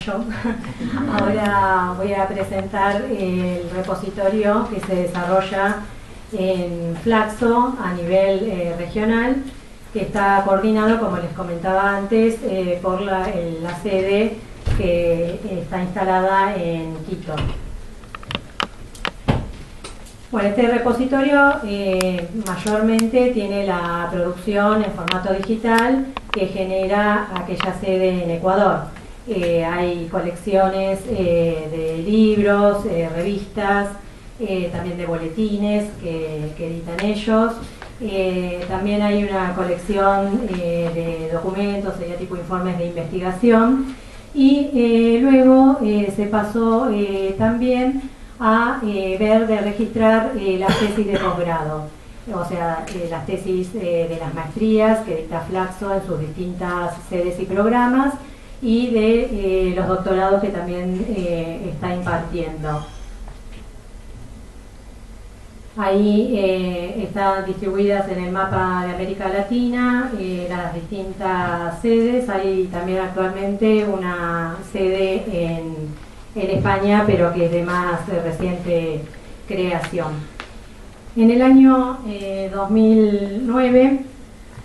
Ahora voy a presentar el repositorio que se desarrolla en Flaxo a nivel regional, que está coordinado, como les comentaba antes, por la sede que está instalada en Quito. Bueno, este repositorio mayormente tiene la producción en formato digital que genera aquella sede en Ecuador. Hay colecciones de libros, revistas, también de boletines que editan ellos. También hay una colección de documentos, sería tipo informes de investigación. Y luego se pasó también a de registrar las tesis de posgrado, o sea, las tesis de las maestrías que dicta Flaxo en sus distintas sedes y programas, y de los doctorados que también está impartiendo. Ahí están distribuidas en el mapa de América Latina las distintas sedes. Hay también actualmente una sede en España, pero que es de más reciente creación. En el año 2009,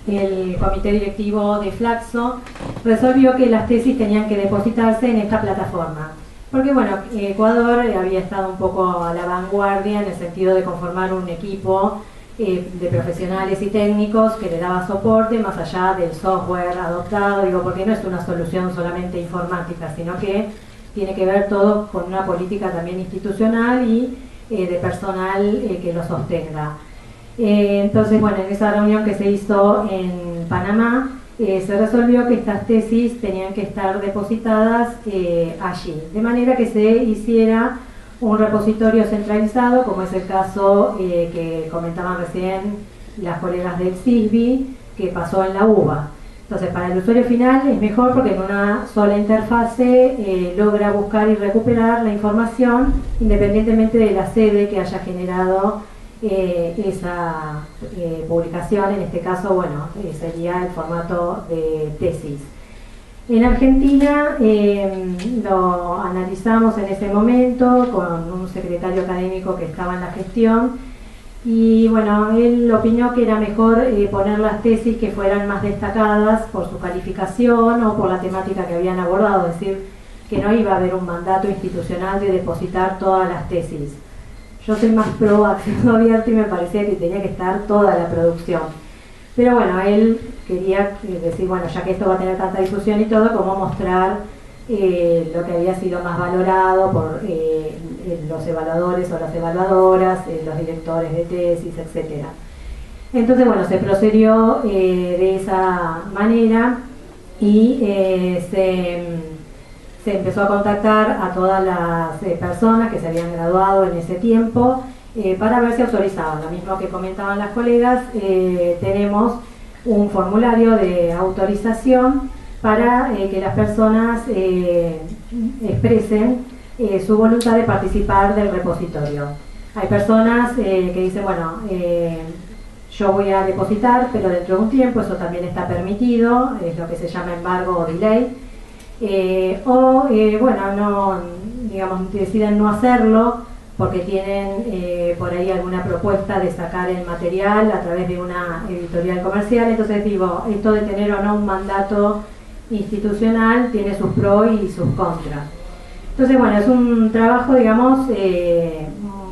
el comité directivo de Flaxo resolvió que las tesis tenían que depositarse en esta plataforma. Porque bueno, Ecuador había estado un poco a la vanguardia en el sentido de conformar un equipo de profesionales y técnicos que le daba soporte más allá del software adoptado, digo, porque no es una solución solamente informática, sino que tiene que ver todo con una política también institucional y de personal que lo sostenga. Entonces, bueno, en esa reunión que se hizo en Panamá, se resolvió que estas tesis tenían que estar depositadas allí, de manera que se hiciera un repositorio centralizado, como es el caso que comentaban recién las colegas del CISBI, que pasó en la UBA. Entonces, para el usuario final es mejor porque en una sola interfase logra buscar y recuperar la información independientemente de la sede que haya generado esa publicación. En este caso, bueno, sería el formato de tesis. En Argentina lo analizamos en ese momento con un secretario académico que estaba en la gestión, y bueno, él opinó que era mejor poner las tesis que fueran más destacadas por su calificación o por la temática que habían abordado, es decir, que no iba a haber un mandato institucional de depositar todas las tesis. Yo soy más pro acceso abierto y me parecía que tenía que estar toda la producción. Pero bueno, él quería decir, bueno, ya que esto va a tener tanta difusión y todo, cómo mostrar lo que había sido más valorado por los evaluadores o las evaluadoras, los directores de tesis, etc. Entonces, bueno, se procedió de esa manera y se empezó a contactar a todas las personas que se habían graduado en ese tiempo para ver si autorizaban. Lo mismo que comentaban las colegas, tenemos un formulario de autorización para que las personas expresen su voluntad de participar del repositorio. Hay personas que dicen, bueno, yo voy a depositar, pero dentro de un tiempo, eso también está permitido, es lo que se llama embargo o delay. Bueno, no, digamos, deciden no hacerlo porque tienen por ahí alguna propuesta de sacar el material a través de una editorial comercial. Entonces digo, esto de tener o no un mandato institucional tiene sus pros y sus contras. Entonces, bueno, es un trabajo, digamos,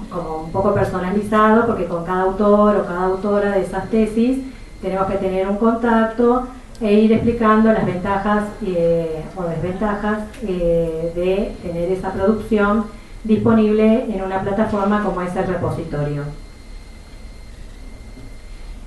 como un poco personalizado, porque con cada autor o cada autora de esas tesis tenemos que tener un contacto e ir explicando las ventajas o desventajas de tener esa producción disponible en una plataforma como es el repositorio.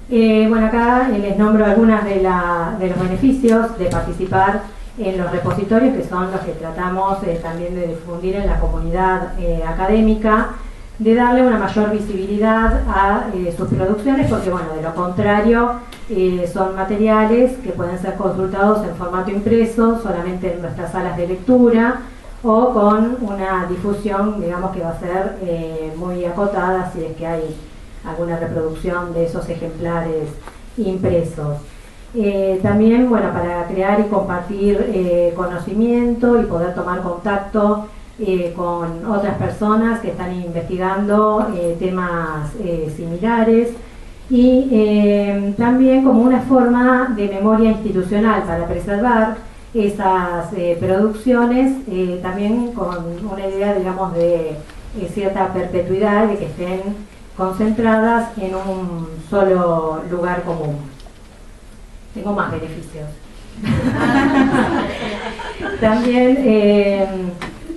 Bueno, acá les nombro algunas de los beneficios de participar en los repositorios, que son los que tratamos también de difundir en la comunidad académica, de darle una mayor visibilidad a sus producciones, porque bueno, de lo contrario son materiales que pueden ser consultados en formato impreso solamente en nuestras salas de lectura o con una difusión, digamos, que va a ser muy acotada si es que hay alguna reproducción de esos ejemplares impresos. También, bueno, para crear y compartir conocimiento y poder tomar contacto con otras personas que están investigando temas similares, y también como una forma de memoria institucional para preservar esas producciones, también con una idea, digamos, de cierta perpetuidad, de que estén concentradas en un solo lugar común. Tengo más beneficios. También,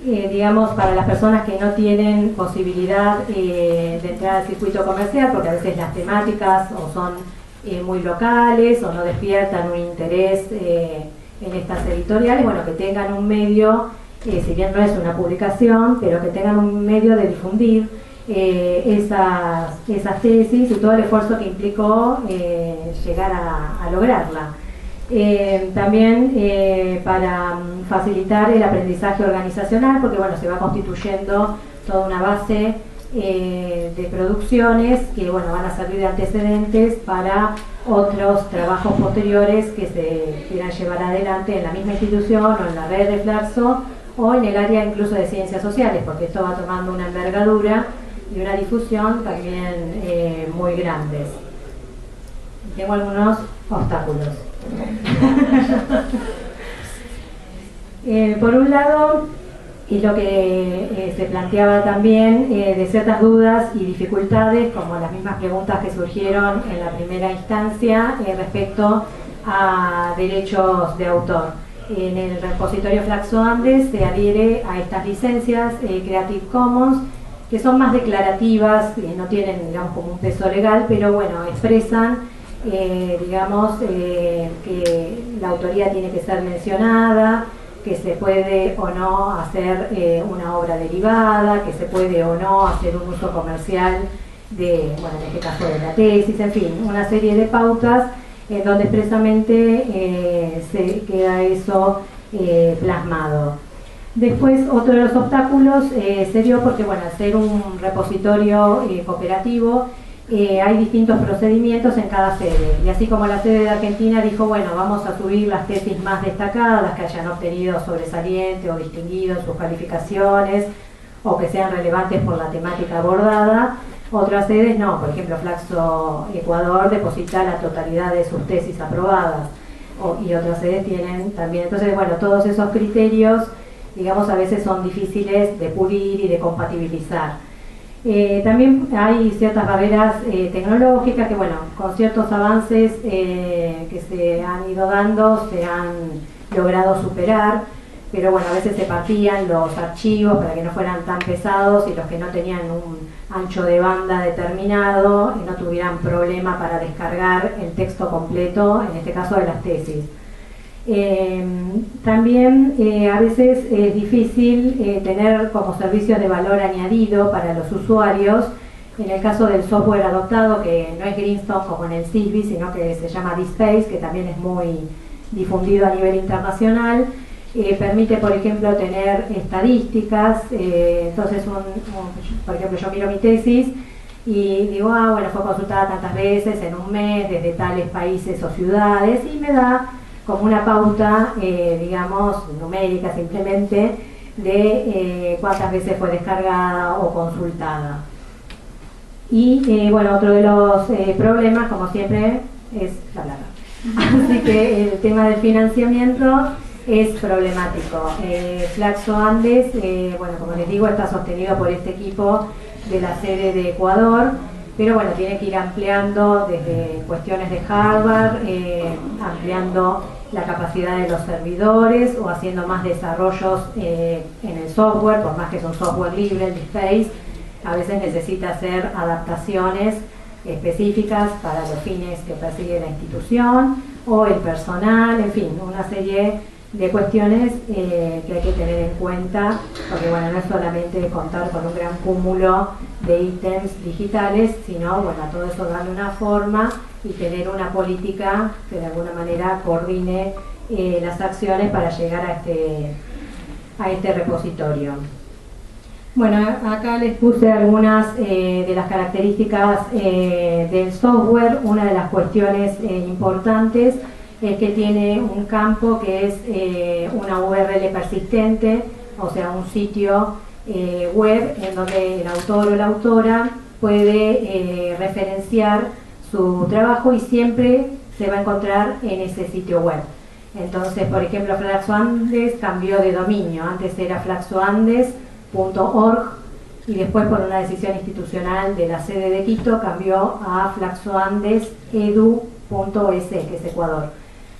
digamos, para las personas que no tienen posibilidad de entrar al circuito comercial, porque a veces las temáticas o son muy locales o no despiertan un interés en estas editoriales, bueno, que tengan un medio, si bien no es una publicación, pero que tengan un medio de difundir esas tesis y todo el esfuerzo que implicó llegar a lograrla. También para facilitar el aprendizaje organizacional, porque bueno, se va constituyendo toda una base de producciones que bueno, van a servir de antecedentes para otros trabajos posteriores que se quieran llevar adelante en la misma institución o en la red de Flaxo o en el área incluso de ciencias sociales, porque esto va tomando una envergadura y una difusión también muy grandes. Tengo algunos obstáculos. Por un lado, y lo que se planteaba también de ciertas dudas y dificultades, como las mismas preguntas que surgieron en la primera instancia respecto a derechos de autor. En el repositorio Flaxo Andes se adhiere a estas licencias Creative Commons, que son más declarativas, no tienen, digamos, como un peso legal, pero bueno, expresan, digamos, que la autoría tiene que ser mencionada, que se puede o no hacer una obra derivada, que se puede o no hacer un uso comercial de, bueno, en este caso de la tesis, en fin, una serie de pautas en donde expresamente se queda eso plasmado. Después, otro de los obstáculos se dio porque, bueno, al ser un repositorio cooperativo, hay distintos procedimientos en cada sede, y así como la sede de Argentina dijo, bueno, vamos a subir las tesis más destacadas, las que hayan obtenido sobresaliente o distinguido en sus calificaciones o que sean relevantes por la temática abordada. Otras sedes no, por ejemplo Flaxo Ecuador deposita la totalidad de sus tesis aprobadas, y otras sedes tienen también. Entonces, bueno, todos esos criterios, digamos, a veces son difíciles de pulir y de compatibilizar. También hay ciertas barreras tecnológicas que, bueno, con ciertos avances que se han ido dando, se han logrado superar, pero bueno, a veces se partían los archivos para que no fueran tan pesados y los que no tenían un ancho de banda determinado y no tuvieran problema para descargar el texto completo, en este caso de las tesis. También a veces es difícil tener como servicios de valor añadido para los usuarios. En el caso del software adoptado, que no es Greenstone como en el CISBI, sino que se llama DSpace, que también es muy difundido a nivel internacional, permite, por ejemplo, tener estadísticas. Entonces, por ejemplo, yo miro mi tesis y digo, bueno, fue consultada tantas veces en un mes, desde tales países o ciudades, y me da como una pauta, digamos, numérica simplemente, de cuántas veces fue descargada o consultada. Y bueno, otro de los problemas, como siempre, es la plata. Así que el tema del financiamiento es problemático. Flaxo Andes, bueno, como les digo, está sostenido por este equipo de la sede de Ecuador, pero bueno, tiene que ir ampliando desde cuestiones de hardware, ampliando la capacidad de los servidores o haciendo más desarrollos en el software, por más que es un software libre, el DSpace, a veces necesita hacer adaptaciones específicas para los fines que persigue la institución o el personal, en fin, una serie de cuestiones que hay que tener en cuenta, porque bueno, no es solamente contar con un gran cúmulo de ítems digitales, sino bueno, a todo eso darle una forma y tener una política que de alguna manera coordine las acciones para llegar a este repositorio. Bueno, acá les puse algunas de las características del software. Una de las cuestiones importantes es que tiene un campo que es una URL persistente, o sea, un sitio web en donde el autor o la autora puede referenciar su trabajo y siempre se va a encontrar en ese sitio web. Entonces, por ejemplo, Flaxoandes cambió de dominio, antes era flaxoandes.org y después por una decisión institucional de la sede de Quito cambió a flaxoandesedu.es, que es Ecuador.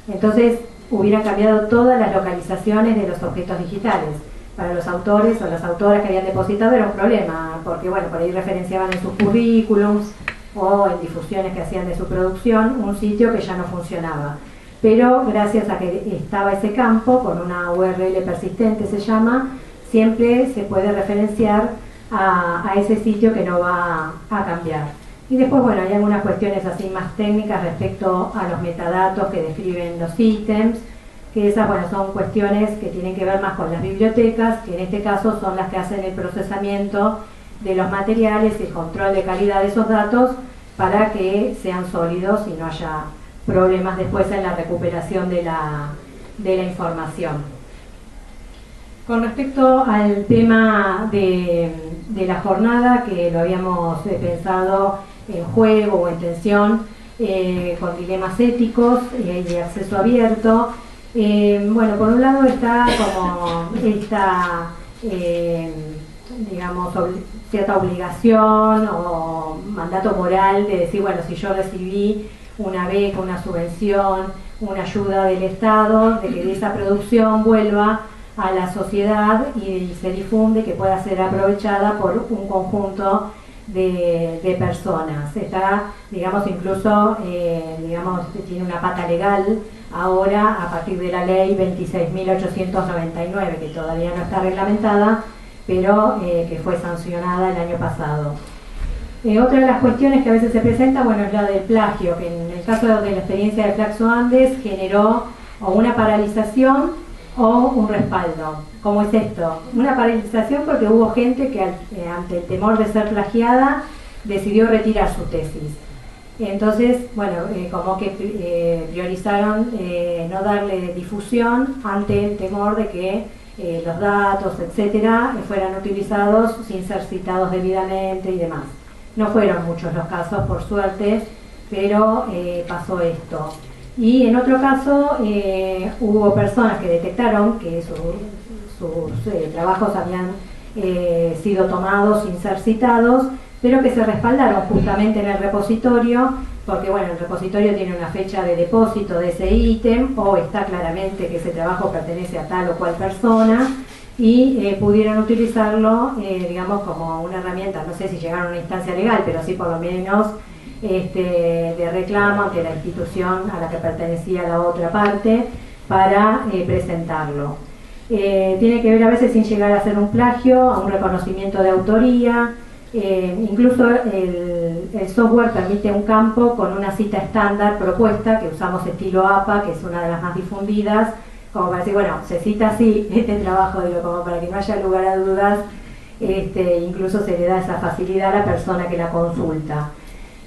Entonces, hubieran cambiado todas las localizaciones de los objetos digitales. Para los autores o las autoras que habían depositado era un problema, porque bueno, por ahí referenciaban en sus currículums o en difusiones que hacían de su producción un sitio que ya no funcionaba. Pero gracias a que estaba ese campo, con una URL persistente se llama, siempre se puede referenciar a ese sitio que no va a cambiar. Y después, bueno, hay algunas cuestiones así más técnicas respecto a los metadatos que describen los ítems, que esas, bueno, son cuestiones que tienen que ver más con las bibliotecas, que en este caso son las que hacen el procesamiento de los materiales y el control de calidad de esos datos para que sean sólidos y no haya problemas después en la recuperación de la información. Con respecto al tema de la jornada, que lo habíamos pensado en juego o en tensión, con dilemas éticos y acceso abierto, bueno, por un lado está como esta, digamos, cierta obligación o mandato moral de decir, bueno, si yo recibí una beca, una subvención, una ayuda del Estado, de que esa producción vuelva a la sociedad y se difunde, que pueda ser aprovechada por un conjunto de personas. Está, digamos, incluso, digamos, tiene una pata legal ahora a partir de la ley 26.899, que todavía no está reglamentada, pero que fue sancionada el año pasado. Otra de las cuestiones que a veces se presenta, bueno, es la del plagio, que en el caso de la experiencia de Flaxoandes generó o una paralización o un respaldo. ¿Cómo es esto? Una paralización porque hubo gente que ante el temor de ser plagiada decidió retirar su tesis. Entonces, bueno, como que priorizaron no darle difusión ante el temor de que los datos, etcétera, fueran utilizados sin ser citados debidamente y demás. No fueron muchos los casos, por suerte, pero pasó esto. Y en otro caso hubo personas que detectaron que sus trabajos habían sido tomados sin ser citados, pero que se respaldaron justamente en el repositorio, porque bueno, el repositorio tiene una fecha de depósito de ese ítem, o está claramente que ese trabajo pertenece a tal o cual persona, y pudieron utilizarlo, digamos, como una herramienta, no sé si llegaron a una instancia legal, pero sí por lo menos de reclamo ante la institución a la que pertenecía la otra parte para presentarlo. Tiene que ver a veces sin llegar a ser un plagio, a un reconocimiento de autoría. Incluso el software permite un campo con una cita estándar propuesta, que usamos estilo APA, que es una de las más difundidas, como para decir, bueno, se cita así este trabajo, digo, como para que no haya lugar a dudas, incluso se le da esa facilidad a la persona que la consulta.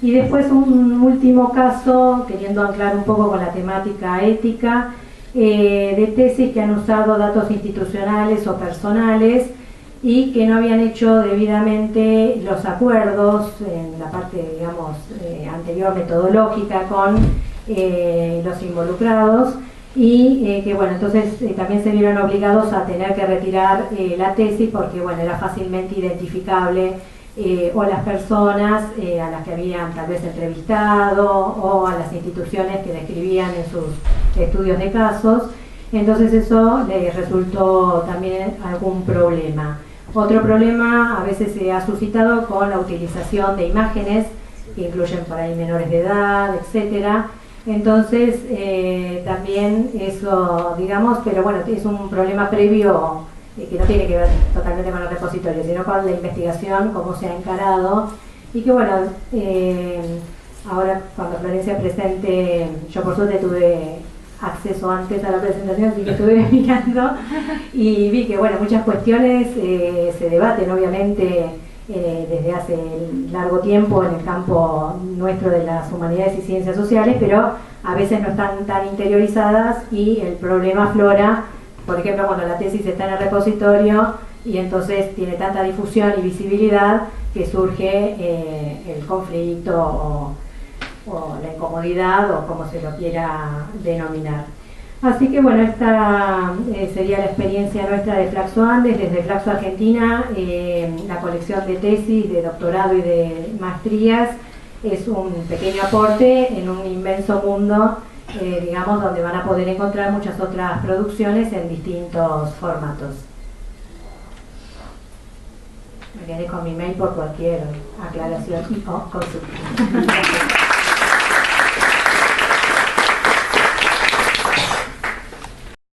Y después un último caso, queriendo anclar un poco con la temática ética, de tesis que han usado datos institucionales o personales y que no habían hecho debidamente los acuerdos en la parte, digamos, anterior metodológica con los involucrados y que, bueno, entonces también se vieron obligados a tener que retirar la tesis porque, bueno, era fácilmente identificable o las personas a las que habían tal vez entrevistado o a las instituciones que describían en sus estudios de casos. Entonces eso les resultó también algún problema. Otro problema a veces se ha suscitado con la utilización de imágenes que incluyen por ahí menores de edad, etcétera. Entonces también eso, digamos, pero bueno, es un problema previo que no tiene que ver totalmente con el repositorio, sino con la investigación, cómo se ha encarado, y que bueno, ahora cuando Florencia presente, yo por suerte tuve acceso antes a la presentación, así que estuve mirando y vi que bueno, muchas cuestiones se debaten obviamente desde hace largo tiempo en el campo nuestro de las humanidades y ciencias sociales, pero a veces no están tan interiorizadas y el problema aflora, por ejemplo, cuando la tesis está en el repositorio y entonces tiene tanta difusión y visibilidad que surge el conflicto o la incomodidad o como se lo quiera denominar. Así que bueno, esta sería la experiencia nuestra de Flaxo Andes. Desde Flaxo Argentina, la colección de tesis, de doctorado y de maestrías es un pequeño aporte en un inmenso mundo, digamos, donde van a poder encontrar muchas otras producciones en distintos formatos. Me quedé con mi mail por cualquier aclaración o consulta.